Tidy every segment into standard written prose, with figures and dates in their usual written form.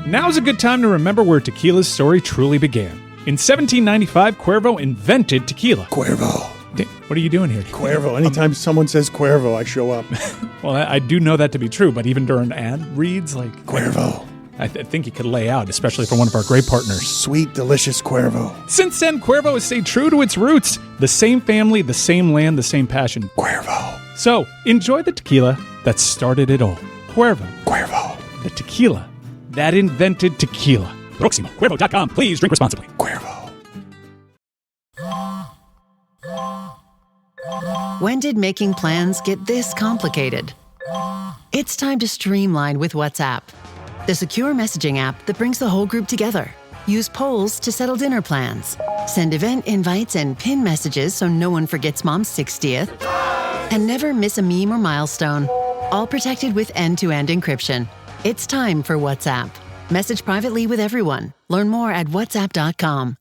Now's a good time to remember where tequila's story truly began. In 1795, Cuervo invented tequila. Cuervo. What are you doing here? Cuervo. Anytime someone says Cuervo, I show up. Well, I do know that to be true, but even during ad reads, like... Cuervo. I think he could lay out, especially for one of our great partners. Sweet, delicious Cuervo. Since then, Cuervo has stayed true to its roots. The same family, the same land, the same passion. Cuervo. So, enjoy the tequila that started it all. Cuervo. Cuervo. The tequila that invented tequila. Proximo. Cuervo.com. Please drink responsibly. Cuervo. When did making plans get this complicated? It's time to streamline with WhatsApp, the secure messaging app that brings the whole group together. Use polls to settle dinner plans. Send event invites and pin messages so no one forgets Mom's 60th. And never miss a meme or milestone. All protected with end-to-end encryption. It's time for WhatsApp. Message privately with everyone. Learn more at whatsapp.com.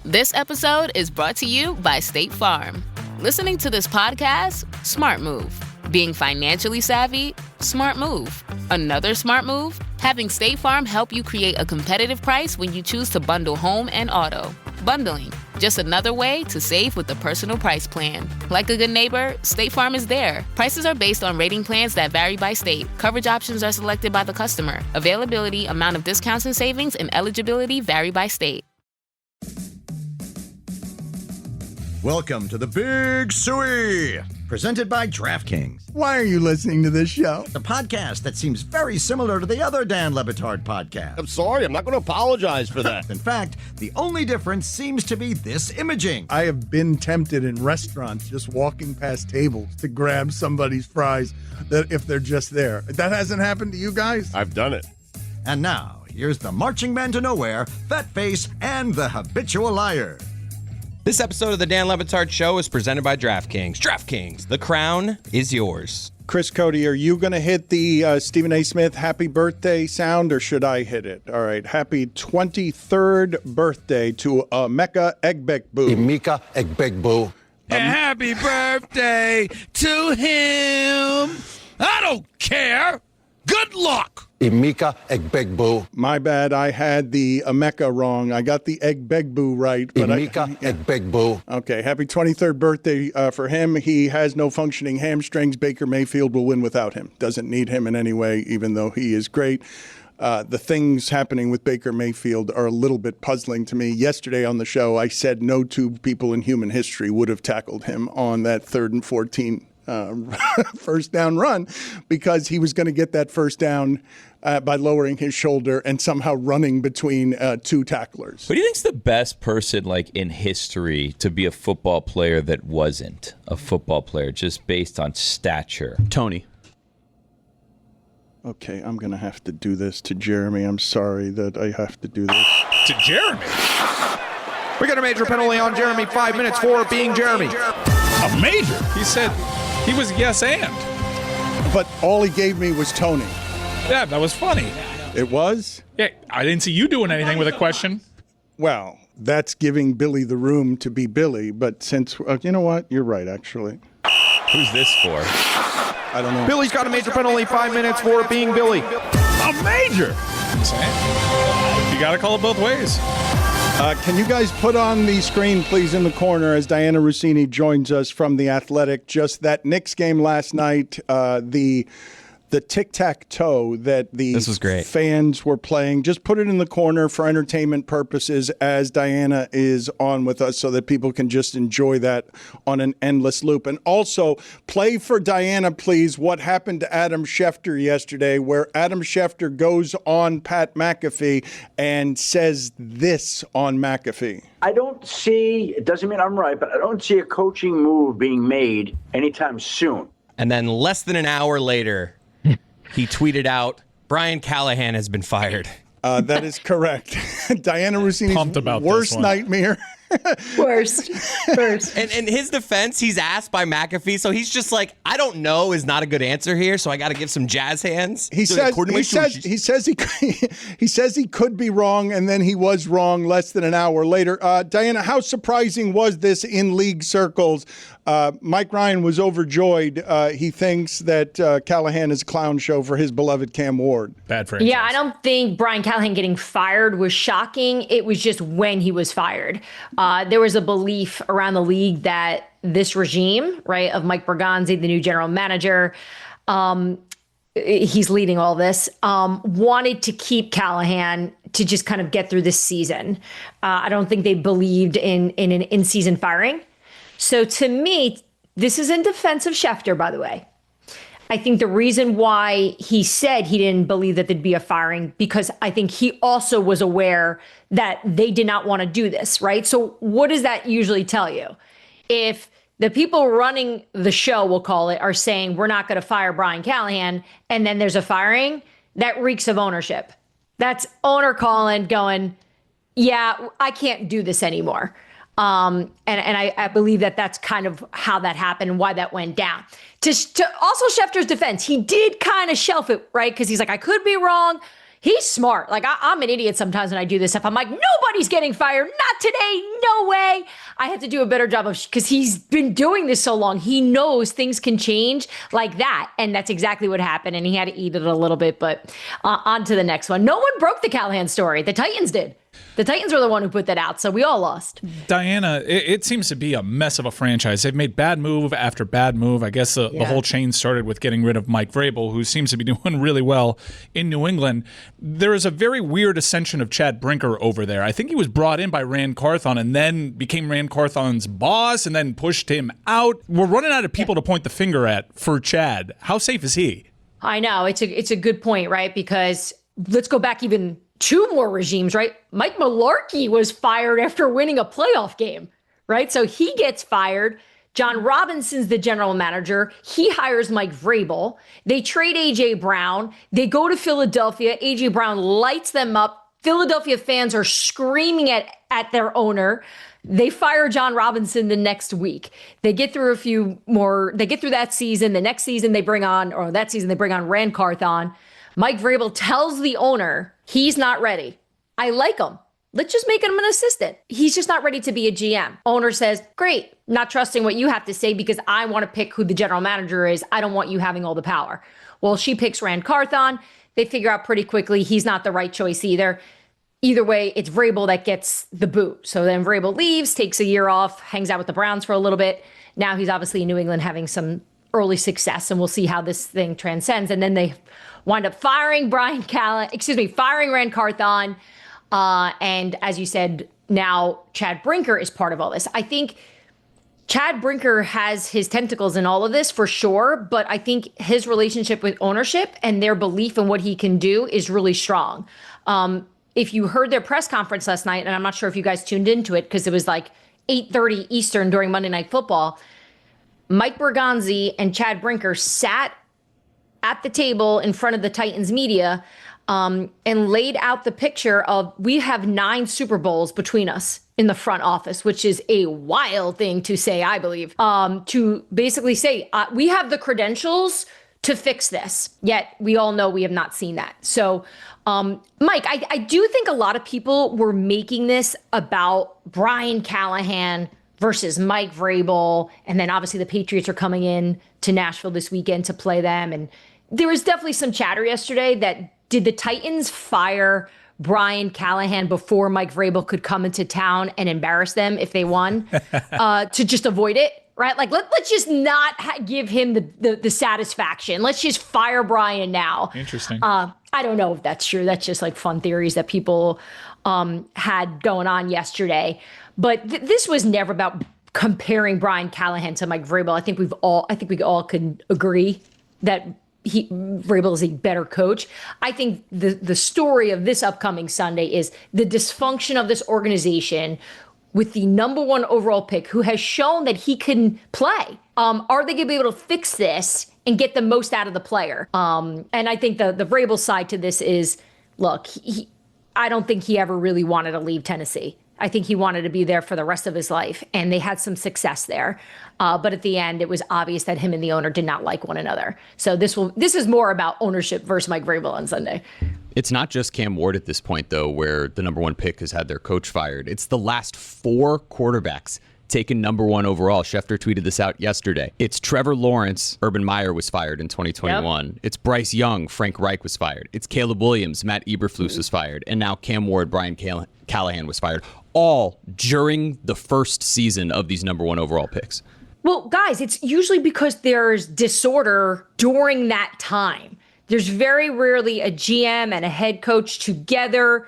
This episode is brought to you by State Farm. Listening to this podcast? Smart move. Being financially savvy? Smart move. Another smart move? Having State Farm help you create a competitive price when you choose to bundle home and auto. Bundling, just another way to save with the Personal Price Plan. Like a good neighbor, State Farm is there. Prices are based on rating plans that vary by state. Coverage options are selected by the customer. Availability, amount of discounts and savings, and eligibility vary by state. Welcome to the Big Suey, presented by DraftKings, Why are you listening to this show? the podcast that seems very similar to the other Dan Le Batard podcast. I'm sorry, I'm not going to apologize for that. In fact, the only difference seems to be this imaging. I have been tempted in restaurants just walking past tables to grab somebody's fries that if they're just there. That hasn't happened to you guys? I've done it. And now, here's the marching man to nowhere, Fat Face, and the habitual liar. This episode of the Dan Le Batard Show is presented by DraftKings. DraftKings, the crown is yours. Chris Cody, are you going to hit the Stephen A. Smith happy birthday sound, or should I hit it? All right. Happy 23rd birthday to Emeka Eggbegbu. Emeka Eggbegbu. Happy birthday to him. I don't care. Good luck. Emeka Eggbegbu. My bad. I had the Emeka wrong. I got the Eggbegbu right. But Emeka Eggbegbu. Okay. Happy 23rd birthday for him. He has no functioning hamstrings. Baker Mayfield will win without him. Doesn't need him in any way, even though he is great. The things happening with Baker Mayfield are a little bit puzzling to me. Yesterday on the show, I said no two people in human history would have tackled him on that 3rd and 14 first down run, because he was going to get that first down by lowering his shoulder and somehow running between two tacklers. Who do you think's the best person, like, in history to be a football player that wasn't a football player, just based on stature? Tony. Okay, I'm going to have to do this to Jeremy. I'm sorry that I have to do this. To Jeremy. We got a major penalty on Jeremy. 5 minutes for being Jeremy. A major? He said he was yes and. But all he gave me was Tony. Yeah, that was funny. It was? Yeah, I didn't see you doing anything with a question. Well, that's giving Billy the room to be Billy, but since, you know what? You're right, actually. Who's this for? I don't know. Billy's got a major penalty. 5 minutes for being Billy. A major? You got to call it both ways. Can you guys put on the screen, please, in the corner as Dianna Russini joins us from The Athletic? Just that Knicks game last night, the tic-tac-toe that the This was great. fans were playing. Just put it in the corner for entertainment purposes as Dianna is on with us so that people can just enjoy that on an endless loop. And also, play for Dianna, please, what happened to Adam Schefter yesterday, where Adam Schefter goes on Pat McAfee and says this on McAfee. I don't see, it doesn't mean I'm right, but I don't see a coaching move being made anytime soon. And then less than an hour later, he tweeted out, Brian Callahan has been fired. That is correct. Dianna Russini's Pumped about worst this one. nightmare Worst. And in his defense, he's asked by McAfee, so he's just like, I don't know is not a good answer here, so I got to give some jazz hands. He says he could be wrong, and then he was wrong less than an hour later. Dianna, how surprising was this in league circles? Mike Ryan was overjoyed. He thinks that Callahan is a clown show for his beloved Cam Ward. Bad franchise. Yeah, I don't think Brian Callahan getting fired was shocking. It was just when he was fired. There was a belief around the league that this regime, right, of Mike Berganzi, the new general manager, he's leading all this, wanted to keep Callahan to just kind of get through this season. I don't think they believed in an in-season firing. So to me, this is in defense of Schefter, by the way. I think the reason why he said he didn't believe that there'd be a firing, because I think he also was aware that they did not want to do this, right? So what does that usually tell you? If the people running the show, we'll call it, are saying we're not going to fire Brian Callahan, and then there's a firing, that reeks of ownership. That's owner calling, going, yeah, I can't do this anymore. And I believe that that's kind of how that happened and why that went down. To also Schefter's defense, he did kind of shelf it, right? Because he's like, I could be wrong. He's smart. Like, I'm an idiot sometimes when I do this stuff. I'm like, nobody's getting fired. Not today. No way. I have to do a better job of, because he's been doing this so long. He knows things can change like that. And that's exactly what happened. And he had to eat it a little bit. But on to the next one. No one broke the Callahan story. The Titans did. The Titans were the one who put that out, so we all lost. Dianna, it seems to be a mess of a franchise. They've made bad move after bad move. I guess the whole chain started with getting rid of Mike Vrabel, who seems to be doing really well in New England. There is a very weird ascension of Chad Brinker over there. I think he was brought in by Rand Carthon and then became Rand Carthon's boss and then pushed him out. We're running out of people to point the finger at for Chad. How safe is he? I know. It's a good point, right? Because let's go back even 2 more regimes, right? Mike Mularkey was fired after winning a playoff game, right? So he gets fired. John Robinson's the general manager. He hires Mike Vrabel. They trade A.J. Brown. They go to Philadelphia. A.J. Brown lights them up. Philadelphia fans are screaming at their owner. They fire John Robinson the next week. They get through a few more. They get through that season. The next season they bring on Rand Carthon. Mike Vrabel tells the owner he's not ready. I like him. Let's just make him an assistant. He's just not ready to be a GM. Owner says, great, not trusting what you have to say because I want to pick who the general manager is. I don't want you having all the power. Well, she picks Rand Carthon. They figure out pretty quickly he's not the right choice either. Either way, it's Vrabel that gets the boot. So then Vrabel leaves, takes a year off, hangs out with the Browns for a little bit. Now he's obviously in New England having some early success, and we'll see how this thing transcends. And then they wind up firing Rand Carthon. And as you said, now Chad Brinker is part of all this. I think Chad Brinker has his tentacles in all of this for sure, but I think his relationship with ownership and their belief in what he can do is really strong. If you heard their press conference last night, and I'm not sure if you guys tuned into it because it was like 8:30 Eastern during Monday Night Football, Mike Berganzi and Chad Brinker sat at the table in front of the Titans media and laid out the picture of, we have 9 Super Bowls between us in the front office, which is a wild thing to say, I believe, to basically say, we have the credentials to fix this, yet we all know we have not seen that. So, Mike, I do think a lot of people were making this about Brian Callahan versus Mike Vrabel, and then obviously the Patriots are coming in to Nashville this weekend to play them, and there was definitely some chatter yesterday that did the Titans fire Brian Callahan before Mike Vrabel could come into town and embarrass them if they won to just avoid it, right? Like, let's just not give him the satisfaction. Let's just fire Brian now. Interesting. I don't know if that's true. That's just like fun theories that people had going on yesterday. But this was never about comparing Brian Callahan to Mike Vrabel. I think we all can agree that Vrabel is a better coach. I think the story of this upcoming Sunday is the dysfunction of this organization with the number 1 overall pick who has shown that he can play. Are they going to be able to fix this and get the most out of the player? And I think the Vrabel side to this is, look, I don't think he ever really wanted to leave Tennessee. I think he wanted to be there for the rest of his life, and they had some success there. But at the end, it was obvious that him and the owner did not like one another. So this is more about ownership versus Mike Vrabel on Sunday. It's not just Cam Ward at this point, though, where the number 1 pick has had their coach fired. It's the last 4 quarterbacks taken number 1 overall. Schefter tweeted this out yesterday. It's Trevor Lawrence. Urban Meyer was fired in 2021. Yep. It's Bryce Young. Frank Reich was fired. It's Caleb Williams. Matt Eberflus was fired. And now Cam Ward, Brian Callahan was fired. All during the first season of these number 1 overall picks. Well, guys, it's usually because there's disorder during that time. There's very rarely a GM and a head coach together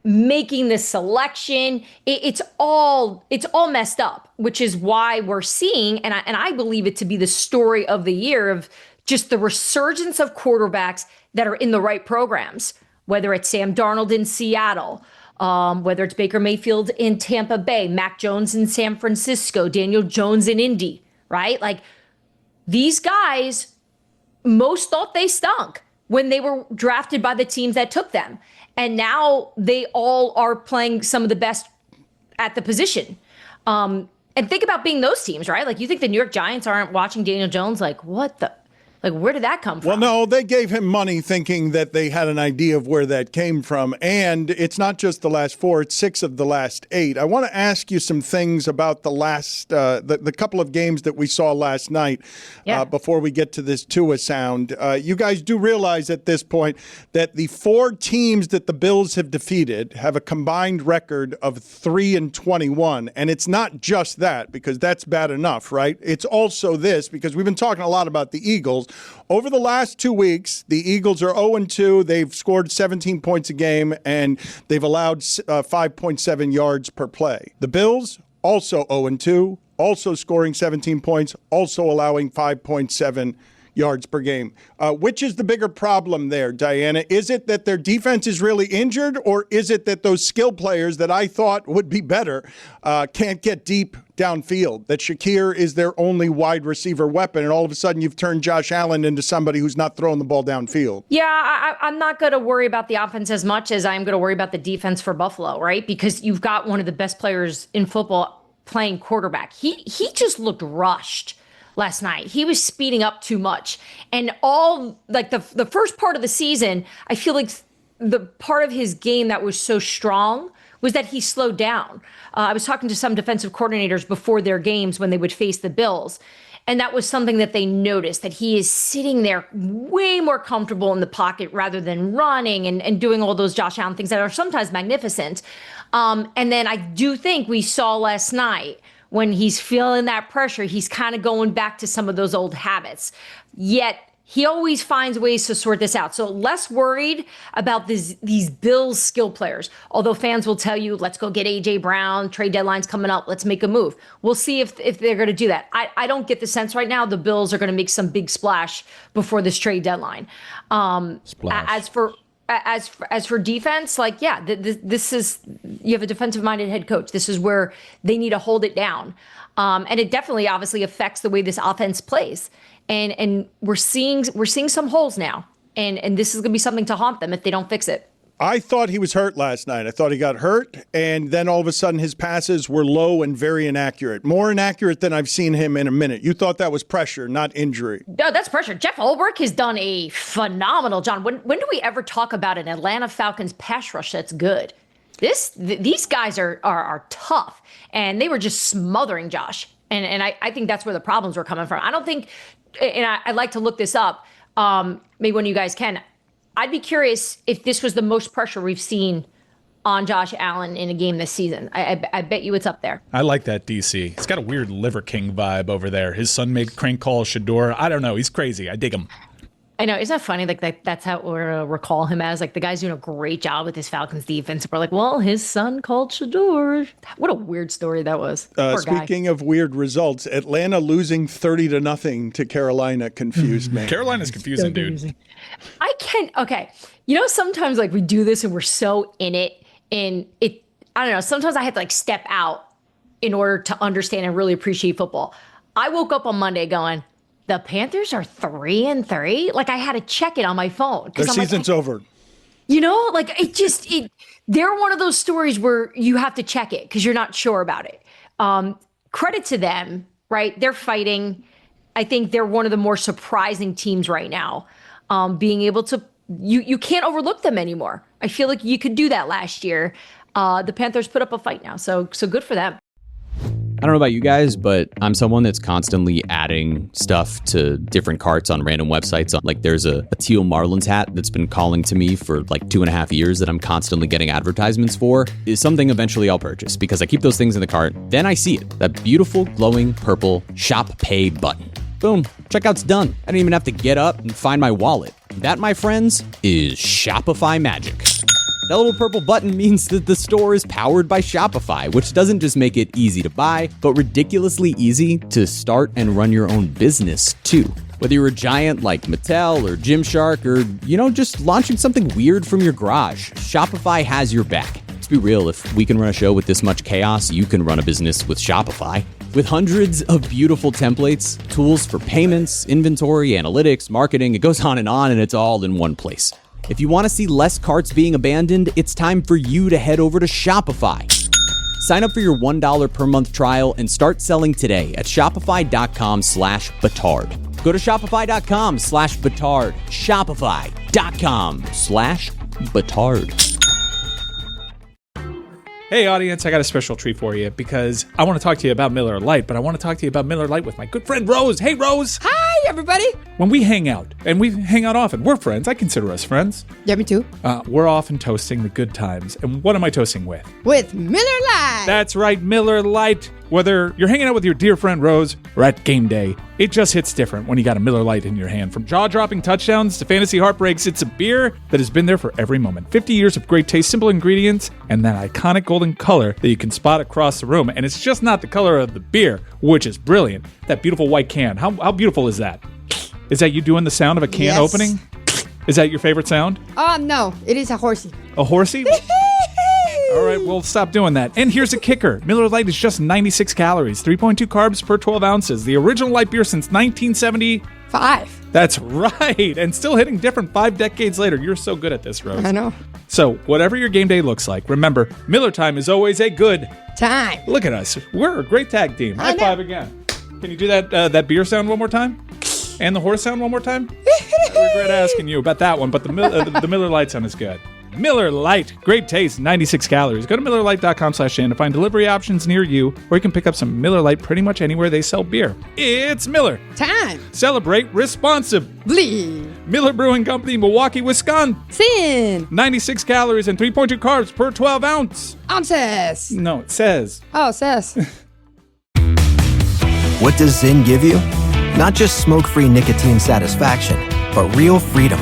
making the selection. It's all messed up, which is why we're seeing, and I believe it to be the story of the year, of just the resurgence of quarterbacks that are in the right programs, whether it's Sam Darnold in Seattle, whether it's Baker Mayfield in Tampa Bay, Mac Jones in San Francisco, Daniel Jones in Indy, right? Like, these guys, most thought they stunk when they were drafted by the teams that took them. And now they all are playing some of the best at the position. And think about being those teams, right? Like, you think the New York Giants aren't watching Daniel Jones like, what the? Like, where did that come from? Well, no, they gave him money thinking that they had an idea of where that came from. And it's not just the last 4, it's 6 of the last 8. I want to ask you some things about the last, the couple of games that we saw last night before we get to this Tua sound. You guys do realize at this point that the 4 teams that the Bills have defeated have a combined record of 3-21. And it's not just that, because that's bad enough, right? It's also this, because we've been talking a lot about the Eagles. Over the last 2 weeks, the Eagles are 0-2. They've scored 17 points a game, and they've allowed 5.7 yards per play. The Bills, also 0-2, also scoring 17 points, also allowing 5.7 yards per game. Which is the bigger problem there, Dianna? Is it that their defense is really injured, or is it that those skill players that I thought would be better can't get deep downfield, that Shakir is their only wide receiver weapon, and all of a sudden you've turned Josh Allen into somebody who's not throwing the ball downfield? Yeah, I'm not going to worry about the offense as much as I'm going to worry about the defense for Buffalo, right? Because you've got one of the best players in football playing quarterback. He just looked rushed last night. He was speeding up too much. And all, like, the first part of the season, I feel like the part of his game that was so strong was that he slowed down. I was talking to some defensive coordinators before their games when they would face the Bills, and that was something that they noticed, that he is sitting there way more comfortable in the pocket rather than running and doing all those Josh Allen things that are sometimes magnificent. And then I do think we saw last night, when he's feeling that pressure, he's kind of going back to some of those old habits. Yet he always finds ways to sort this out. So less worried about these Bills skill players. Although fans will tell you, let's go get A.J. Brown, trade deadline's coming up, let's make a move. We'll see if they're going to do that. I don't get the sense right now the Bills are going to make some big splash before this trade deadline. As for defense, like, yeah, this is, you have a defensive-minded head coach. This is where they need to hold it down. And it definitely obviously affects the way this offense plays. And we're seeing some holes now. And this is going to be something to haunt them if they don't fix it. I thought he was hurt last night. I thought he got hurt, and then all of a sudden his passes were low and very inaccurate. More inaccurate than I've seen him in a minute. You thought that was pressure, not injury. No, that's pressure. Jeff Ulbrich has done a phenomenal job. When do we ever talk about an Atlanta Falcons pass rush that's good? These guys are tough, and they were just smothering Josh. And I think that's where the problems were coming from. I don't think, and I'd like to look this up, maybe one of you guys can. I'd be curious if this was the most pressure we've seen on Josh Allen in a game this season. I bet you it's up there. I like that, DC. He's got a weird Liver King vibe over there. His son made crank call Shador. I don't know. He's crazy. I dig him. I know. Isn't that funny? Like that's how we're recall him as. Like, the guy's doing a great job with his Falcons defense. We're like, well, his son called Shador. What a weird story that was. Speaking of weird results, Atlanta losing 30-0 to Carolina confused me. Carolina's confusing, dude. Okay. You know, sometimes like we do this and we're so in it, and it, I don't know, sometimes I have to like step out in order to understand and really appreciate football. I woke up on Monday going, the Panthers are 3-3. Like, I had to check it on my phone. Their season's over. Like they're one of those stories where you have to check it because you're not sure about it. Credit to them, right? They're fighting. I think they're one of the more surprising teams right now. Being able to, you can't overlook them anymore. I feel like you could do that last year. The Panthers put up a fight now, so good for them. I don't know about you guys, but I'm someone that's constantly adding stuff to different carts on random websites. Like there's a teal Marlins hat that's been calling to me for like 2.5 years that I'm constantly getting advertisements for. Is something eventually I'll purchase because I keep those things in the cart. Then I see it, that beautiful glowing purple shop pay button. Boom, checkout's done. I don't even have to get up and find my wallet. That, my friends, is Shopify magic. That little purple button means that the store is powered by Shopify, which doesn't just make it easy to buy, but ridiculously easy to start and run your own business too. Whether you're a giant like Mattel or Gymshark or, just launching something weird from your garage, Shopify has your back. Let's be real, if we can run a show with this much chaos, you can run a business with Shopify. With hundreds of beautiful templates, tools for payments, inventory, analytics, marketing, it goes on, and it's all in one place. If you want to see less carts being abandoned, it's time for you to head over to Shopify. Sign up for your $1 per month trial and start selling today at shopify.com/Batard. Go to shopify.com/Batard. Shopify.com/Batard. Hey audience, I got a special treat for you because I want to talk to you about Miller Lite, but I want to talk to you about Miller Lite with my good friend Rose. Hey Rose! Hi everybody! When we hang out, and we hang out often, we're friends. I consider us friends. Yeah, me too. We're often toasting the good times. And what am I toasting with? With Miller Lite! That's right, Miller Lite. Whether you're hanging out with your dear friend Rose or at game day, it just hits different when you got a Miller Lite in your hand. From jaw-dropping touchdowns to fantasy heartbreaks, it's a beer that has been there for every moment. 50 years of great taste, simple ingredients, and that iconic golden color that you can spot across the room. And it's just not the color of the beer, which is brilliant. That beautiful white can. How beautiful is that? Is that you doing the sound of a can opening? Is that your favorite sound? No, it is a horsey. A horsey? All right, we'll stop doing that. And here's a kicker. Miller Lite is just 96 calories, 3.2 carbs per 12 ounces. The original light beer since 1975. That's right. And still hitting different 5 decades later. You're so good at this, Rose. I know. So whatever your game day looks like, remember, Miller time is always a good time. Look at us. We're a great tag team. High five again. Can you do that beer sound one more time? And the horse sound one more time? I regret asking you about that one, but the Miller Lite sound is good. Miller Lite. Great taste, 96 calories. Go to MillerLite.com/Dan to find delivery options near you, or you can pick up some Miller Lite pretty much anywhere they sell beer. It's Miller time. Celebrate responsibly. Miller Brewing Company, Milwaukee, Wisconsin. 96 calories and 3.2 carbs per 12 ounces. No, it says. Oh, it says. What does Zyn give you? Not just smoke-free nicotine satisfaction, but real freedom.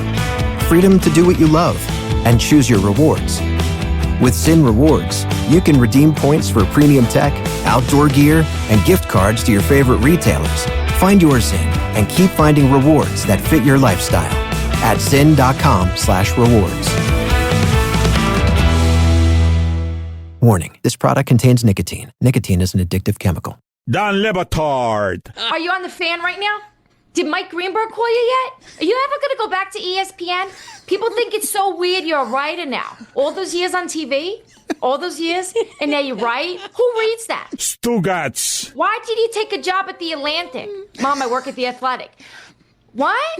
Freedom to do what you love and choose your rewards. With Zyn Rewards, you can redeem points for premium tech, outdoor gear, and gift cards to your favorite retailers. Find your Zyn and keep finding rewards that fit your lifestyle at zyn.com/rewards. Warning, this product contains nicotine. Nicotine is an addictive chemical. Dan Le Batard. Are you on the Fan right now? Did Mike Greenberg call you yet? Are you ever going to go back to ESPN? People think it's so weird you're a writer now. All those years on TV, all those years, and now you write? Who reads that? Stugotz. Why did you take a job at The Atlantic? Mom, I work at The Athletic. What?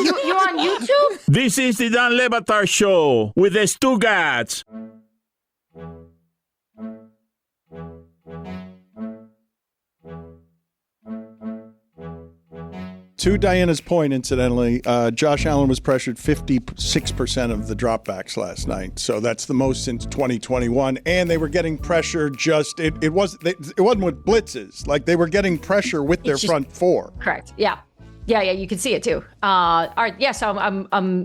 You're on YouTube? This is the Dan Le Batard Show with the Stugotz. To Diana's point, incidentally, Josh Allen was pressured 56% of the dropbacks last night. So that's the most since 2021. And they were getting pressure it wasn't with blitzes. Like they were getting pressure with their front four. Correct. Yeah. Yeah, you can see it too. All right, yeah, so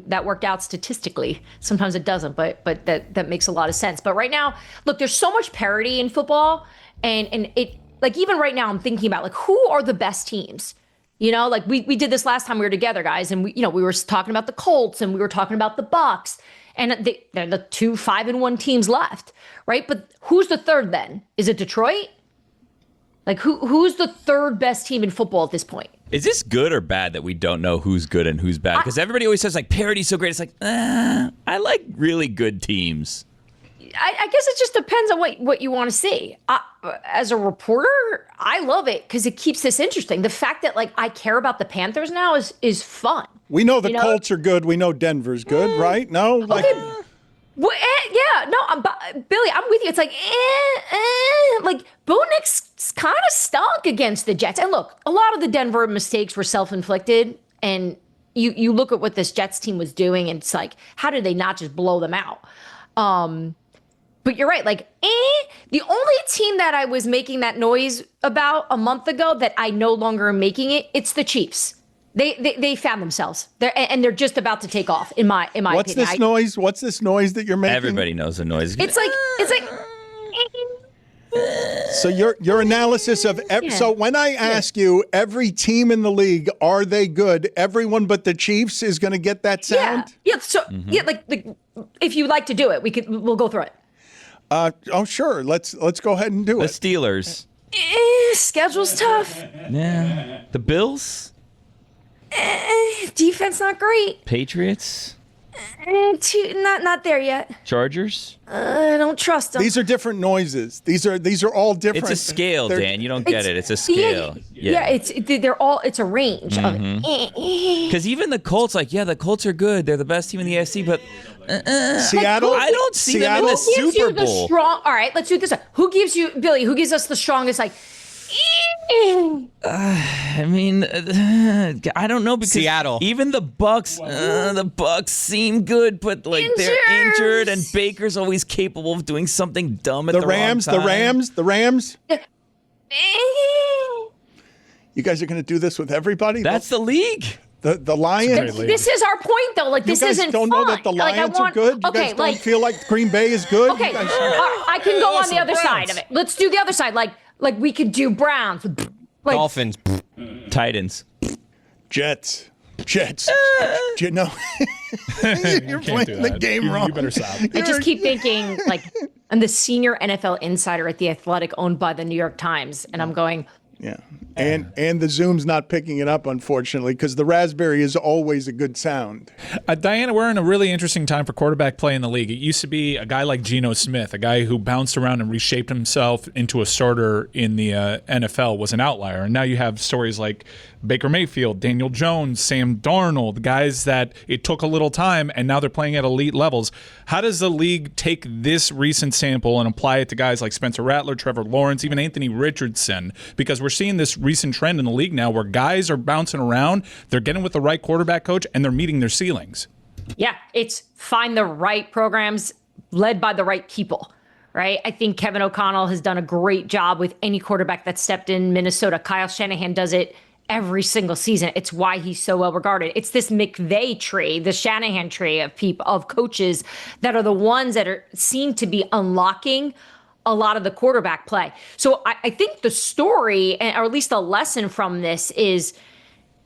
that worked out statistically. Sometimes it doesn't, but that makes a lot of sense. But right now, look, there's so much parity in football, and it, like, even right now I'm thinking about, like, who are the best teams? You know, like we did this last time we were together, guys, and we were talking about the Colts and we were talking about the Bucs, and they're the 2 5-1 teams left, right? But who's the third then? Is it Detroit? Like who's the third best team in football at this point? Is this good or bad that we don't know who's good and who's bad? Because everybody always says like parity's so great. It's like, I like really good teams. I guess it just depends on what you want to see. As a reporter, I love it because it keeps this interesting. The fact that like I care about the Panthers now is fun. We know the Colts are good. We know Denver's good, right? No, like. Okay. Well, yeah, no, Billy, I'm with you. It's like, like Bo Nix kind of stunk against the Jets. And look, a lot of the Denver mistakes were self-inflicted. And you look at what this Jets team was doing, and it's like, how did they not just blow them out? But you're right. Like, the only team that I was making that noise about a month ago that I no longer am making it's the Chiefs. They found themselves. They're just about to take off. In my opinion. What's this noise? What's this noise that you're making? Everybody knows the noise. It's like. So your analysis of so when I ask you every team in the league, are they good? Everyone but the Chiefs is going to get that sound. Yeah. So like if you'd like to do it, we'll go through it. Sure. Let's go ahead and do it. The Steelers. Schedule's tough. Yeah. The Bills. Defense not great. Patriots. Not there yet. Chargers. I don't trust them. These are different noises. These are all different. It's a scale, Dan. You don't get it. It's a scale. Yeah. It's a range of it. Because even the Colts, the Colts are good. They're the best team in the AFC, but Seattle. I don't see them in the Super Bowl. All right, let's do this. Who gives you, Billy? Who gives us the strongest I mean, I don't know because Seattle. Even the Bucks seem good, but they're injured, and Baker's always capable of doing something dumb at the wrong time. The Rams. You guys are going to do this with everybody? That's the league. The Lions. This is our point, though. Like this isn't fun. You guys don't know that the Lions are good? You guys don't feel like Green Bay is good? Okay, I can go on the other side of it. Let's do the other side. Like we could do Browns. Dolphins. Titans. Jets. You know, you're playing the game wrong. You better stop. I just keep thinking, I'm the senior NFL insider at The Athletic, owned by the New York Times, and I'm going. Yeah, and the Zoom's not picking it up, unfortunately, because the Raspberry is always a good sound. Diana, we're in a really interesting time for quarterback play in the league. It used to be a guy like Geno Smith, a guy who bounced around and reshaped himself into a starter in the NFL, was an outlier. And now you have stories like Baker Mayfield, Daniel Jones, Sam Darnold, guys that it took a little time, and now they're playing at elite levels. How does the league take this recent sample and apply it to guys like Spencer Rattler, Trevor Lawrence, even Anthony Richardson? Because we're seeing this recent trend in the league now where guys are bouncing around, they're getting with the right quarterback coach, and they're meeting their ceilings. Yeah, it's find the right programs led by the right people, right? I think Kevin O'Connell has done a great job with any quarterback that stepped in Minnesota. Kyle Shanahan does it every single season. It's why he's so well regarded. It's this McVay tree, the Shanahan tree of coaches that are the ones that seem to be unlocking a lot of the quarterback play. So I think the story, or at least the lesson from this, is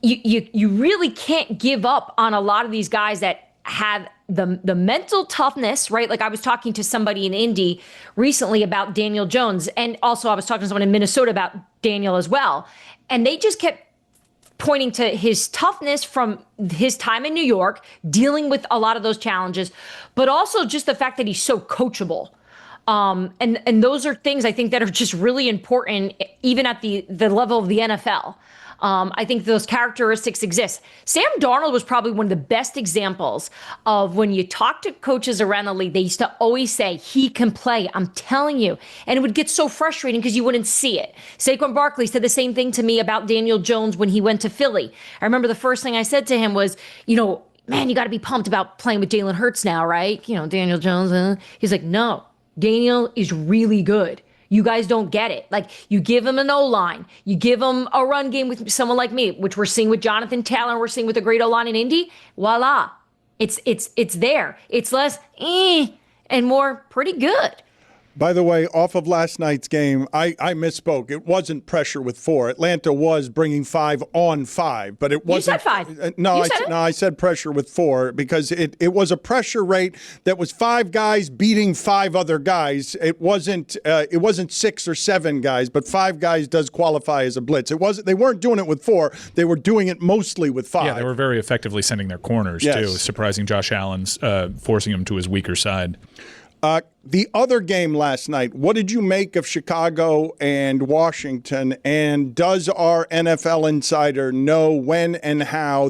you really can't give up on a lot of these guys that have the mental toughness, right? Like I was talking to somebody in Indy recently about Daniel Jones, and also I was talking to someone in Minnesota about Daniel as well. And they just kept pointing to his toughness from his time in New York, dealing with a lot of those challenges, but also just the fact that he's so coachable. And those are things I think that are just really important, even at the level of the NFL. I think those characteristics exist. Sam Darnold was probably one of the best examples of when you talk to coaches around the league, they used to always say, he can play, I'm telling you. And it would get so frustrating because you wouldn't see it. Saquon Barkley said the same thing to me about Daniel Jones when he went to Philly. I remember the first thing I said to him was, man, you got to be pumped about playing with Jalen Hurts now, right? Daniel Jones. He's like, no, Daniel is really good. You guys don't get it. Like, you give him an O-line, you give him a run game with someone like me, which we're seeing with Jonathan Taylor, we're seeing with a great O-line in Indy. Voila. It's there. It's less and more pretty good. By the way, off of last night's game, I misspoke. It wasn't pressure with 4. Atlanta was bringing 5 on 5, but it wasn't. You said 5. No, I said pressure with 4 because it was a pressure rate that was 5 guys beating 5 other guys. It wasn't 6 or 7 guys, but 5 guys does qualify as a blitz. They weren't doing it with 4. They were doing it mostly with 5. Yeah, they were very effectively sending their corners too, surprising Josh Allen's, forcing him to his weaker side. The other game last night, what did you make of Chicago and Washington? And does our NFL insider know when and how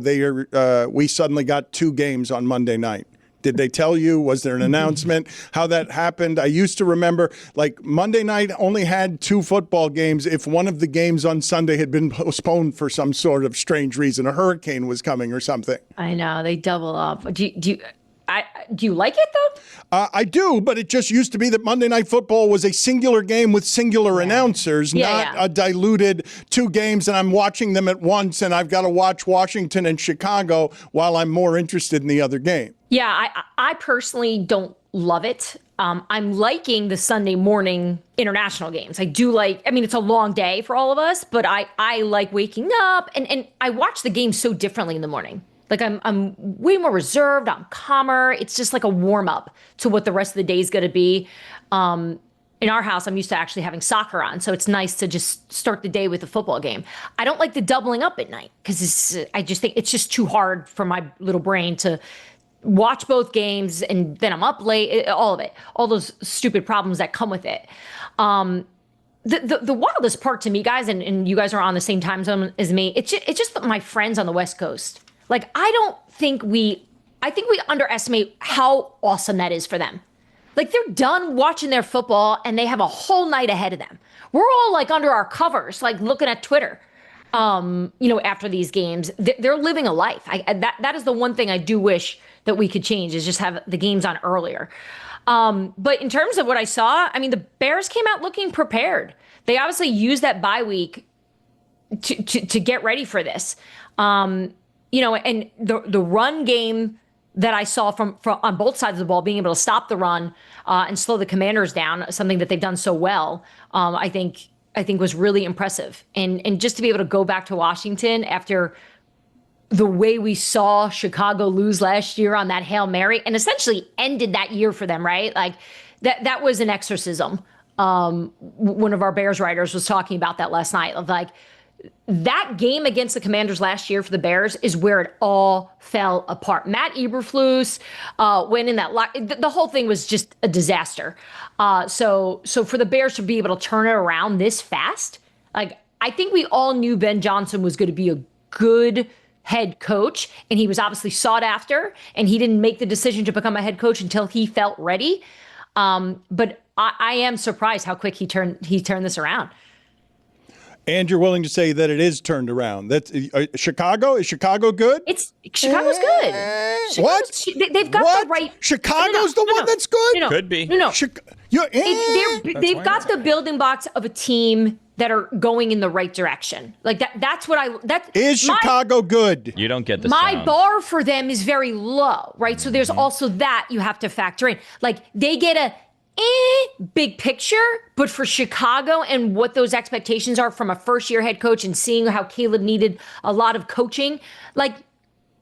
we suddenly got 2 games on Monday night? Did they tell you? Was there an announcement how that happened? I used to remember, like, Monday night only had 2 football games if one of the games on Sunday had been postponed for some sort of strange reason. A hurricane was coming or something. I know. They double up. Do you like it, though? I do, but it just used to be that Monday Night Football was a singular game with singular announcers, not a diluted 2 games, and I'm watching them at once, and I've got to watch Washington and Chicago while I'm more interested in the other game. Yeah, I personally don't love it. I'm liking the Sunday morning international games. I do it's a long day for all of us, but I like waking up, and I watch the game so differently in the morning. Like I'm way more reserved. I'm calmer. It's just like a warm up to what the rest of the day is going to be. In our house, I'm used to actually having soccer on, so it's nice to just start the day with a football game. I don't like the doubling up at night because I just think it's just too hard for my little brain to watch both games and then I'm up late. All of it, all those stupid problems that come with it. The wildest part to me, guys, and you guys are on the same time zone as me. It's just my friends on the West Coast. Like, I think we underestimate how awesome that is for them. Like, they're done watching their football and they have a whole night ahead of them. We're all like under our covers, like looking at Twitter, after these games. They're living a life. That is the one thing I do wish that we could change, is just have the games on earlier. But in terms of what I saw, the Bears came out looking prepared. They obviously used that bye week to get ready for this. And the run game that I saw from on both sides of the ball, being able to stop the run and slow the Commanders down, something that they've done so well, I think was really impressive. And just to be able to go back to Washington after the way we saw Chicago lose last year on that Hail Mary and essentially ended that year for them, right? Like that was an exorcism. One of our Bears writers was talking about that last night, of like, that game against the Commanders last year for the Bears is where it all fell apart. Matt Eberflus went in that the whole thing was just a disaster. So for the Bears to be able to turn it around this fast, like, I think we all knew Ben Johnson was going to be a good head coach, and he was obviously sought after, and he didn't make the decision to become a head coach until he felt ready. But I am surprised how quick he turned this around. And you're willing to say that it is turned around. That's Chicago. Is Chicago good? Chicago's good. What? They've got the right. Chicago's the one that's good. Could be. No. They've got the building blocks of a team that are going in the right direction. Like that. That's what is Chicago good? You don't get the my sound. bar for them is very low, right? So there's also that you have to factor in. Like, they get a big picture, but for Chicago and what those expectations are from a first-year head coach and seeing how Caleb needed a lot of coaching, like,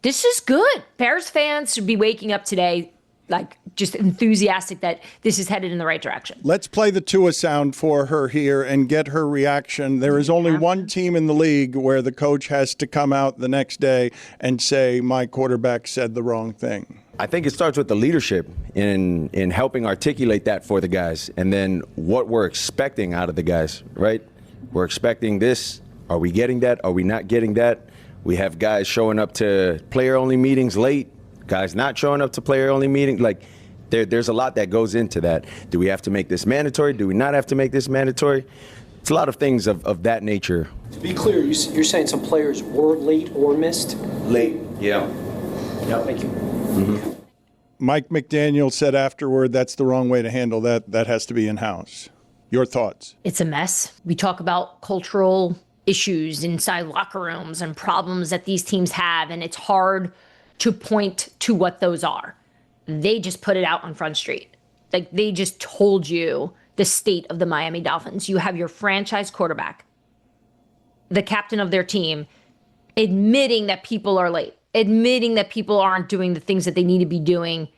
this is good. Bears fans should be waking up today, like, just enthusiastic that this is headed in the right direction. Let's play the Tua sound for her here and get her reaction. There is only one team in the league where the coach has to come out the next day and say, my quarterback said the wrong thing. I think it starts with the leadership in helping articulate that for the guys, and then what we're expecting out of the guys, right? We're expecting this. Are we getting that? Are we not getting that? We have guys showing up to player-only meetings late, guys not showing up to player-only meetings. Like, there's a lot that goes into that. Do we have to make this mandatory? Do we not have to make this mandatory? It's a lot of things of that nature. To be clear, you're saying some players were late or missed? Late, yeah. Yeah, thank you. Mm-hmm. Mike McDaniel said afterward, that's the wrong way to handle that. That has to be in-house. Your thoughts? It's a mess. We talk about cultural issues inside locker rooms and problems that these teams have, and it's hard to point to what those are. They just put it out on Front Street. Like, they just told you the state of the Miami Dolphins. You have your franchise quarterback, the captain of their team, admitting that people are late, admitting that people aren't doing the things that they need to be doing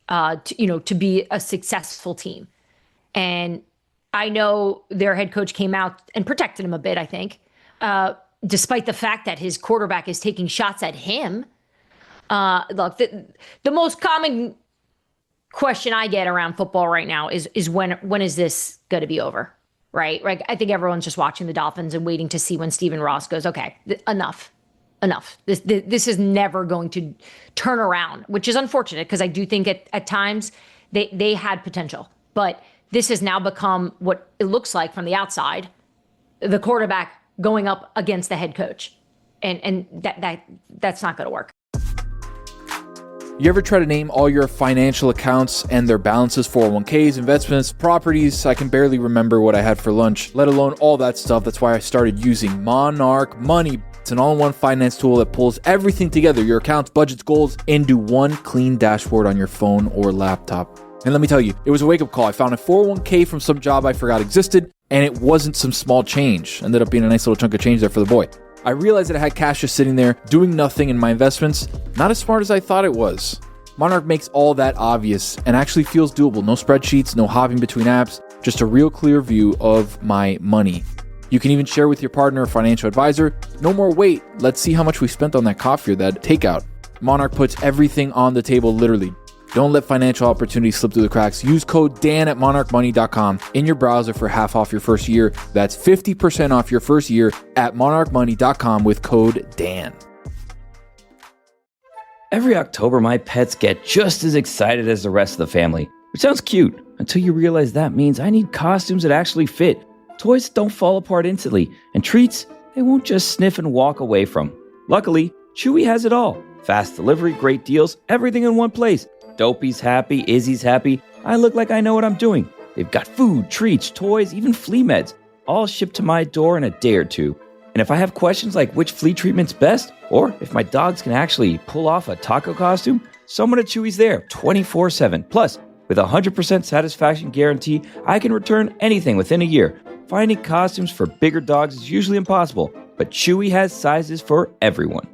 to be a successful team. And I know their head coach came out and protected him a bit, I think, despite the fact that his quarterback is taking shots at him. Look, the most common question I get around football right now is when is this going to be over, right? Like, I think everyone's just watching the Dolphins and waiting to see when Stephen Ross goes, okay, enough. This is never going to turn around, which is unfortunate because I do think at times they had potential. But this has now become what it looks like from the outside, the quarterback going up against the head coach. And that's not going to work. You ever try to name all your financial accounts and their balances, 401ks, investments, properties? I can barely remember what I had for lunch, let alone all that stuff. That's why I started using Monarch Money. It's an all-in-one finance tool that pulls everything together, your accounts, budgets, goals, into one clean dashboard on your phone or laptop. And let me tell you, it was a wake-up call. I found a 401k from some job I forgot existed, and it wasn't some small change. Ended up being a nice little chunk of change there for the boy. I realized that I had cash just sitting there, doing nothing in my investments. Not as smart as I thought it was. Monarch makes all that obvious and actually feels doable. No spreadsheets, no hopping between apps, just a real clear view of my money. You can even share with your partner or financial advisor. No more wait. Let's see how much we spent on that coffee or that takeout. Monarch puts everything on the table, literally. Don't let financial opportunities slip through the cracks. Use code DAN at monarchmoney.com in your browser for half off your first year. That's 50% off your first year at monarchmoney.com with code DAN. Every October, my pets get just as excited as the rest of the family, which sounds cute until you realize that means I need costumes that actually fit. Toys don't fall apart instantly, and treats they won't just sniff and walk away from. Luckily, Chewy has it all. Fast delivery, great deals, everything in one place. Dopey's happy, Izzy's happy. I look like I know what I'm doing. They've got food, treats, toys, even flea meds, all shipped to my door in a day or two. And if I have questions like which flea treatment's best, or if my dogs can actually pull off a taco costume, someone at Chewy's there 24/7. Plus, with a 100% satisfaction guarantee, I can return anything within a year. Finding costumes for bigger dogs is usually impossible, but Chewy has sizes for everyone.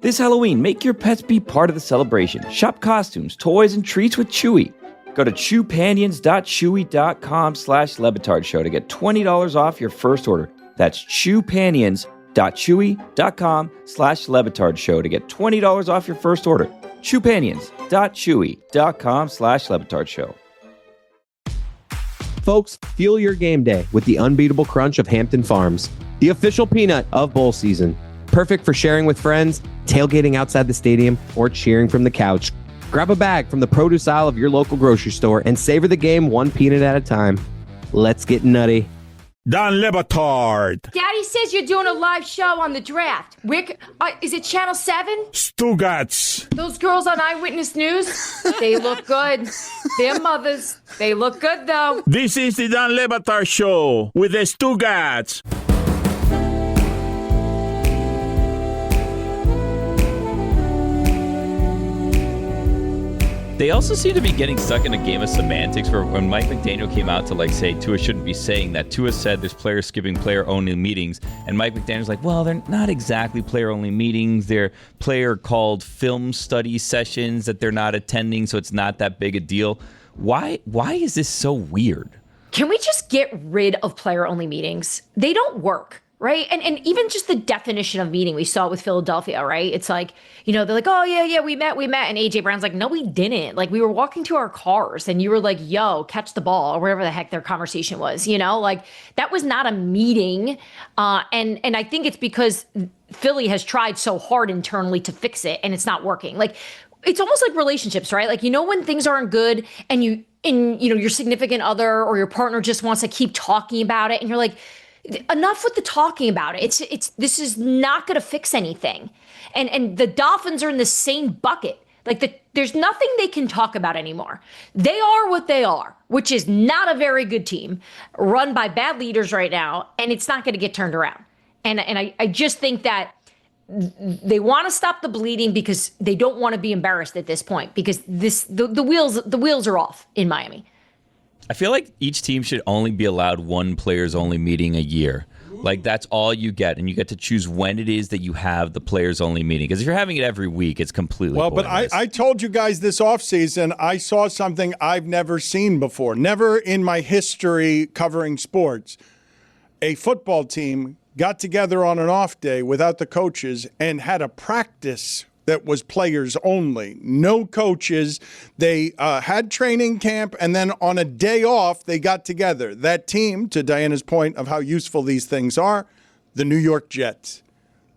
This Halloween, make your pets be part of the celebration. Shop costumes, toys, and treats with Chewy. Go to chewpanions.chewy.com/Le Batard Show to get $20 off your first order. That's chewpanions.chewy.com/Le Batard Show to get $20 off your first order. chewpanions.chewy.com/Le Batard Show. Folks, fuel your game day with the unbeatable crunch of Hampton Farms, the official peanut of bowl season. Perfect for sharing with friends, tailgating outside the stadium, or cheering from the couch. Grab a bag from the produce aisle of your local grocery store and savor the game one peanut at a time. Let's get nutty. Dan Le Batard. Daddy says you're doing a live show on the draft. Is it Channel 7? Stugotz. Those girls on Eyewitness News, they look good. They're mothers. They look good, though. This is the Dan Le Batard Show with the Stugotz. They also seem to be getting stuck in a game of semantics where when Mike McDaniel came out to say Tua shouldn't be saying that, Tua said there's players skipping player-only meetings, and Mike McDaniel's like, well, they're not exactly player-only meetings. They're player-called film study sessions that they're not attending, so it's not that big a deal. Why is this so weird? Can we just get rid of player-only meetings? They don't work. Right. And even just the definition of meeting, we saw it with Philadelphia. Right. It's like, they're like, oh, yeah, we met. And AJ Brown's like, no, we didn't. Like, we were walking to our cars and you were like, yo, catch the ball, or whatever the heck their conversation was, like that was not a meeting. And I think it's because Philly has tried so hard internally to fix it and it's not working. Like, it's almost like relationships, right? Like, when things aren't good and your significant other or your partner just wants to keep talking about it and you're like, enough with the talking about it. This is not going to fix anything. And the Dolphins are in the same bucket. Like there's nothing they can talk about anymore. They are what they are, which is not a very good team run by bad leaders right now. And it's not going to get turned around. And I just think that they want to stop the bleeding because they don't want to be embarrassed at this point because the wheels are off in Miami. I feel like each team should only be allowed one players-only meeting a year. Like, that's all you get, and you get to choose when it is that you have the players-only meeting. Because if you're having it every week, it's completely pointless. But I told you guys this offseason, I saw something I've never seen before. Never in my history covering sports. A football team got together on an off day without the coaches and had a practice that was players only. No coaches. They had training camp, and then on a day off, they got together. That team, to Diana's point of how useful these things are, the New York Jets.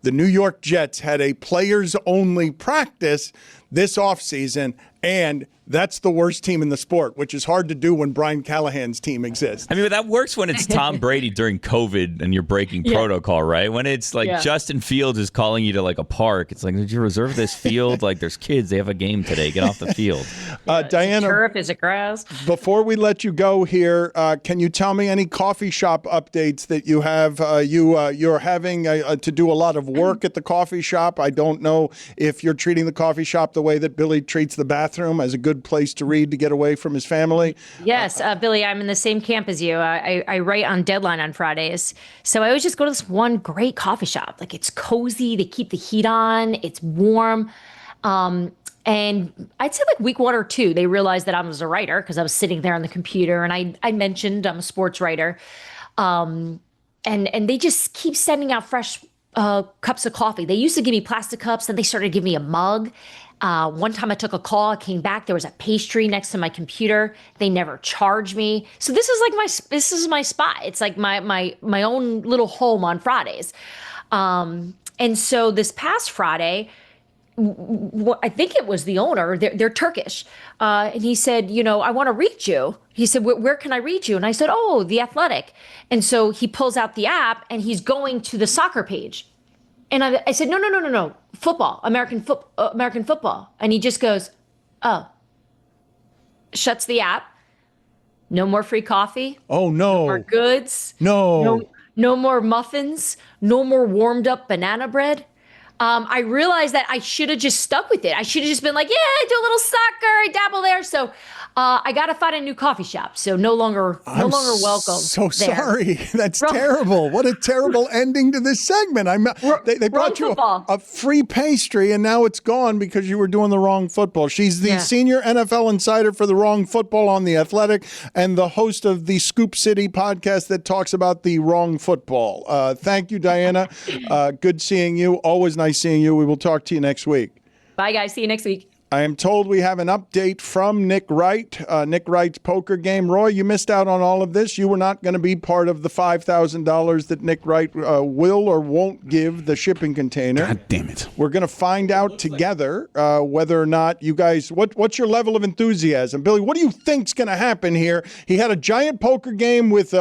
The New York Jets had a players-only practice this offseason, and that's the worst team in the sport, which is hard to do when Brian Callahan's team exists. I mean, but that works when it's Tom Brady during COVID and you're breaking protocol, right? When it's like Justin Fields is calling you to like a park, it's like, did you reserve this field? Like, there's kids, they have a game today. Get off the field. Diana, turf, is it grass? Before we let you go here, can you tell me any coffee shop updates that you have? You're having to do a lot of work at the coffee shop. I don't know if you're treating the coffee shop the way that Billy treats the bathroom, as a good place to read to get away from his family. Yes, Billy, I'm in the same camp as you. I write on deadline on Fridays. So I always just go to this one great coffee shop. Like, it's cozy. They keep the heat on. It's warm. And I'd say like week 1 or 2, they realized that I was a writer because I was sitting there on the computer. And I mentioned I'm a sports writer. And they just keep sending out fresh cups of coffee. They used to give me plastic cups, then they started giving me a mug. One time I took a call, I came back, there was a pastry next to my computer. They never charged me. So this is like my spot. It's like my own little home on Fridays. And so this past Friday, I think it was the owner, they're Turkish. And he said, I want to reach you. He said, where can I reach you? And I said, oh, The Athletic. And so he pulls out the app and he's going to the soccer page. And I said, no, football, American football. And he just goes, oh, shuts the app. No more free coffee. Oh, no. No more goods. No more muffins. No more warmed up banana bread. I realized that I should have just stuck with it. I should have just been like, yeah, I do a little soccer, I dabble there. So I got to find a new coffee shop. So no longer welcome. So sorry. That's terrible. What a terrible ending to this segment. They brought you a free pastry, and now it's gone because you were doing the wrong football. She's the senior NFL insider for the wrong football on The Athletic and the host of the Scoop City podcast that talks about the wrong football. Thank you, Diana. Good seeing you. Always nice seeing you. We will talk to you next week. Bye, guys. See you next week. I am told we have an update from Nick Wright, Nick Wright's poker game. Roy, you missed out on all of this. You were not going to be part of the $5,000 that Nick Wright will or won't give the shipping container. God damn it. We're going to find out together whether or not you guys, what's your level of enthusiasm? Billy, what do you think's going to happen here? He had a giant poker game with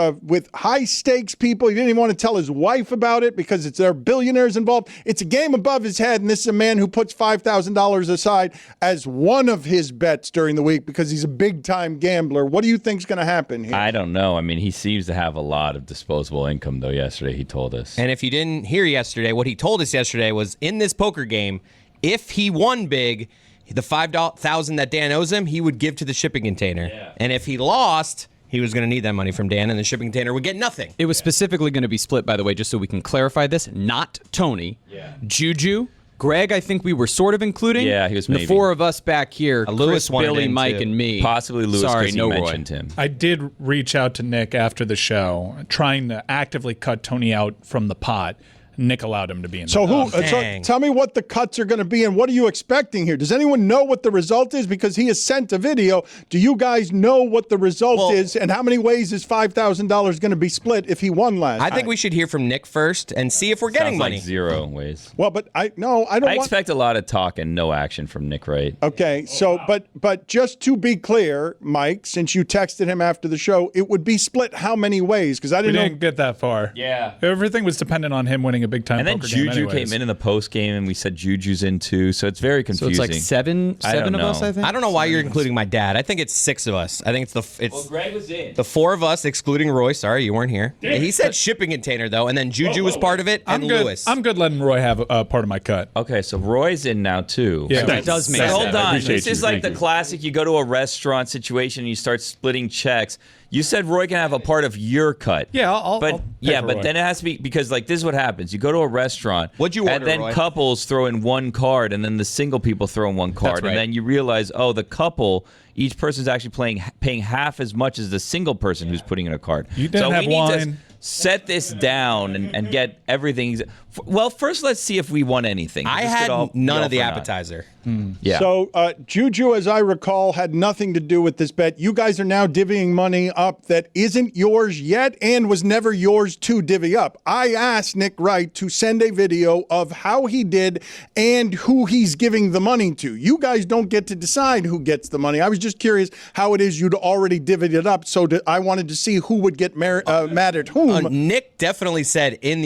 high stakes people. He didn't even want to tell his wife about it because there are billionaires involved. It's a game above his head, and this is a man who puts $5,000 aside as one of his bets during the week because he's a big-time gambler. What do you think's going to happen here? I don't know. I mean, he seems to have a lot of disposable income, though, yesterday he told us. And if you didn't hear yesterday, what he told us yesterday was in this poker game, if he won big, the $5,000 that Dan owes him, he would give to the shipping container. Yeah. And if he lost, he was going to need that money from Dan, and the shipping container would get nothing. It was specifically going to be split, by the way, just so we can clarify this, not Tony. Yeah. Juju, Greg, I think we were sort of including. Yeah, he was maybe. The four of us back here, Lewis, Billy, Mike, and me. Possibly Lewis, Sorry, no mentioned him. I did reach out to Nick after the show, trying to actively cut Tony out from the pot. Nick allowed him to be in the pot. So tell me what the cuts are going to be and what are you expecting here? Does anyone know what the result is? Because he has sent a video. Do you guys know what the result is and how many ways is $5,000 going to be split if he won last time? I think we should hear from Nick first and see if we're getting money. Like 0 ways. Well, but I expect a lot of talk and no action from Nick Wright. Okay, so but just to be clear, Mike, since you texted him after the show, it would be split how many ways? Because I didn't know. We didn't get that far. Yeah. Everything was dependent on him winning playing a big time. And then poker game Juju anyways. came in the post game, and we said Juju's in too. So it's very confusing. So it's like seven of us, I think. I don't know why you're including my dad. I think it's 6 of us. I think it's Greg was in. the 4 of us, excluding Roy. Sorry, you weren't here. He said shipping container though, and then Juju was part of it, and Lewis. I'm good letting Roy have a part of my cut. Okay, so Roy's in now too. Yeah, that does make sense. Hold on. appreciate This is you. like Thank the you. classic. You go to a restaurant situation and you start splitting checks. You said Roy can have a part of your cut. Yeah, I'll but pay for Roy. then it has to be because like this is what happens. You go to a restaurant. What'd you order, And then Roy? couples throw in one card, and then the single people throw in one card, right. and then you realize, oh, the couple. Each person's actually paying half as much as the single person who's putting in a card. You didn't so have we need wine. to set this down and get everything. Well, first let's see if we won anything. I This could all had be none all of the for naught. appetizer. Yeah. So Juju, as I recall, had nothing to do with this bet. You guys are now divvying money up that isn't yours yet and was never yours to divvy up. I asked Nick Wright to send a video of how he did and who he's giving the money to. You guys don't get to decide who gets the money. I was just curious how it is you'd already divvied it up, so I wanted to see who would get mad at whom. Nick definitely said in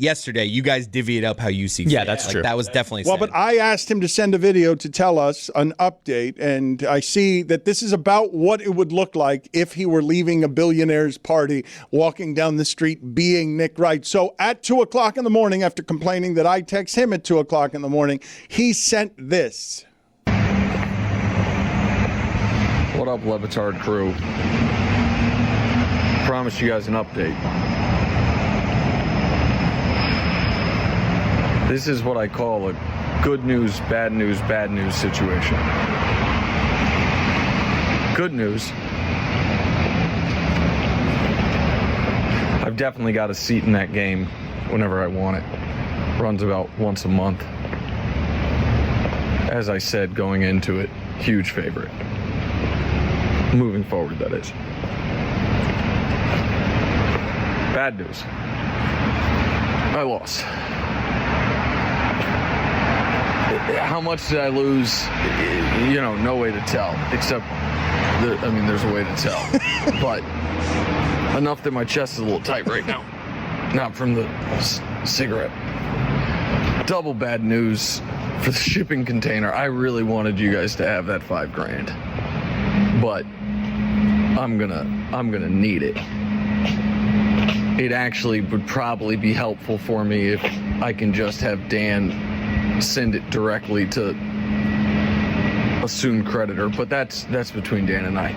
yesterday, you guys divvy it up how you see fit. Yeah, that's true. That was definitely Well, said. but I asked him to send a video to tell us an update, and I see that this is about what it would look like if he were leaving a billionaire's party, walking down the street, being Nick Wright. So at 2 o'clock in the morning, after complaining that I text him at 2 o'clock in the morning, he sent this. What up, Le Batard crew? Promised you guys an update. This is what I call a good news, bad news situation. Good news. I've definitely got a seat in that game whenever I want it. Runs about once a month. As I said going into it, huge favorite. Moving forward, that is. Bad news. I lost. How much did I lose? You know, no way to tell. Except, there's a way to tell. But enough that my chest is a little tight right now. Not from the cigarette. Double bad news for the shipping container. I really wanted you guys to have that $5,000. But I'm gonna need it. It actually would probably be helpful for me if I can just have Dan send it directly to a soon creditor, but that's between Dan and I.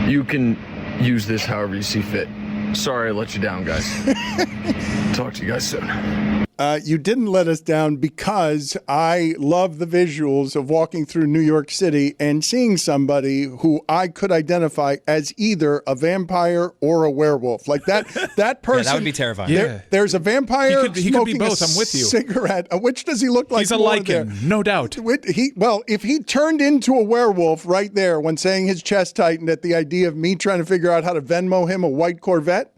You can use this however you see fit. Sorry I let you down, guys. Talk to you guys soon. You didn't let us down because I love the visuals of walking through New York City and seeing somebody who I could identify as either a vampire or a werewolf. Like that person. Yeah, that would be terrifying. There's a vampire He could be smoking both. a I'm with you. cigarette. Which does he look like? He's a more lichen, there? no doubt. If he turned into a werewolf right there when saying his chest tightened at the idea of me trying to figure out how to Venmo him a white Corvette,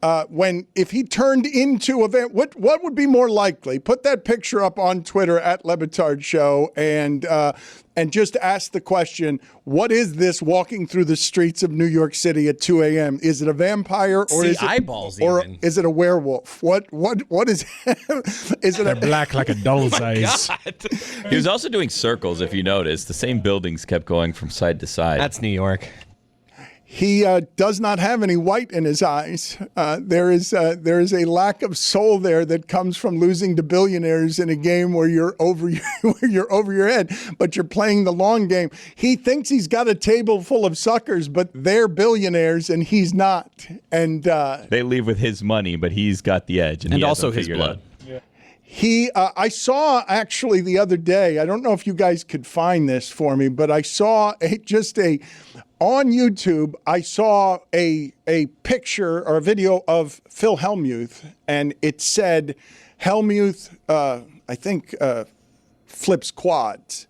if he turned into what would be more likely? Put that picture up on Twitter at Le Batard Show and just ask the question: what is this walking through the streets of New York City at 2 a.m.? Is it a vampire or is it eyeballs? Or even. is it a werewolf? What is? Is it? They're black like a doll's eyes. He was also doing circles, if you notice. The same buildings kept going from side to side. That's New York. He does not have any white in his eyes. There is a lack of soul there that comes from losing to billionaires in a game where you're over your head, but you're playing the long game. He thinks he's got a table full of suckers, but they're billionaires and he's not. And they leave with his money, but he's got the edge, and he also hasn't his figured blood. Out. I saw actually the other day, I don't know if you guys could find this for me, but I saw on YouTube, I saw a picture or a video of Phil Hellmuth, and it said Hellmuth, I think, flips quads.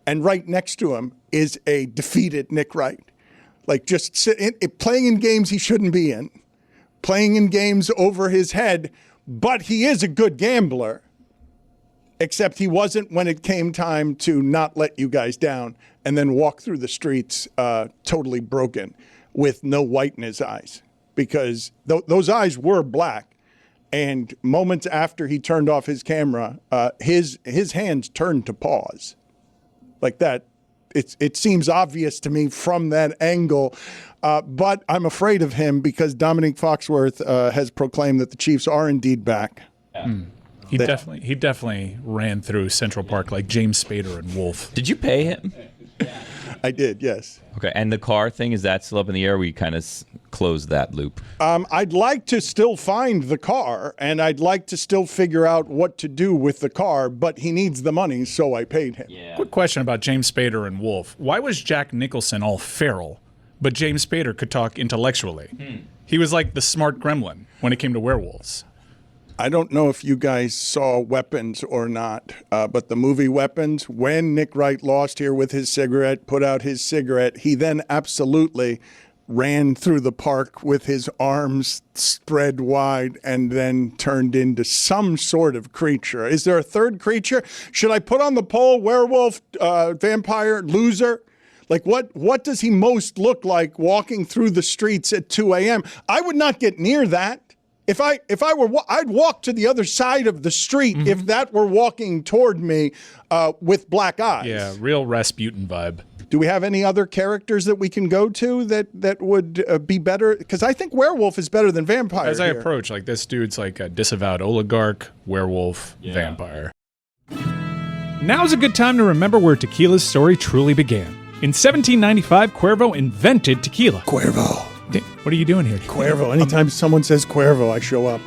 And right next to him is a defeated Nick Wright. Like just playing in games he shouldn't be in, playing in games over his head, but he is a good gambler. Except he wasn't when it came time to not let you guys down and then walk through the streets totally broken with no white in his eyes. Because those eyes were black. And moments after he turned off his camera, his hands turned to paws. Like that. It seems obvious to me from that angle, but I'm afraid of him because Dominique Foxworth has proclaimed that the Chiefs are indeed back. He definitely ran through Central Park like James Spader and Wolf. Did you pay him? I did, yes. Okay, and the car thing, is that still up in the air? We kind of closed that loop. I'd like to still find the car, and I'd like to still figure out what to do with the car, but he needs the money, so I paid him. Quick question about James Spader and Wolf. Why was Jack Nicholson all feral, but James Spader could talk intellectually? He was like the smart gremlin when it came to werewolves. I don't know if you guys saw Weapons or not, but the movie Weapons, when Nick Wright lost here with his cigarette, put out his cigarette, he then absolutely ran through the park with his arms spread wide and then turned into some sort of creature. Is there a third creature? Should I put on the poll werewolf, vampire, loser? Like what does he most look like walking through the streets at 2 a.m.? I would not get near that. If I were, I'd walk to the other side of the street if that were walking toward me with black eyes. Yeah, real Rasputin vibe. Do we have any other characters that we can go to that would be better? Because I think werewolf is better than vampire. As I approach, like this dude's like a disavowed oligarch, werewolf, vampire. Now's a good time to remember where tequila's story truly began. In 1795, Cuervo invented tequila. Cuervo. What are you doing here? Cuervo. Anytime someone says Cuervo, I show up.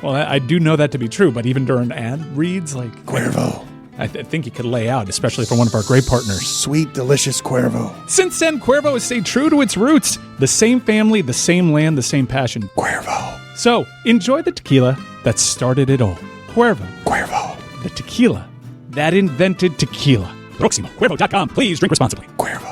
Well, I do know that to be true, but even during ad reads, like Cuervo. I think you could lay out, especially for one of our great partners. Sweet, delicious Cuervo. Since then, Cuervo has stayed true to its roots. The same family, the same land, the same passion. Cuervo. So, enjoy the tequila that started it all. Cuervo. Cuervo. The tequila that invented tequila. Proximo. Cuervo.com. Please drink responsibly. Cuervo.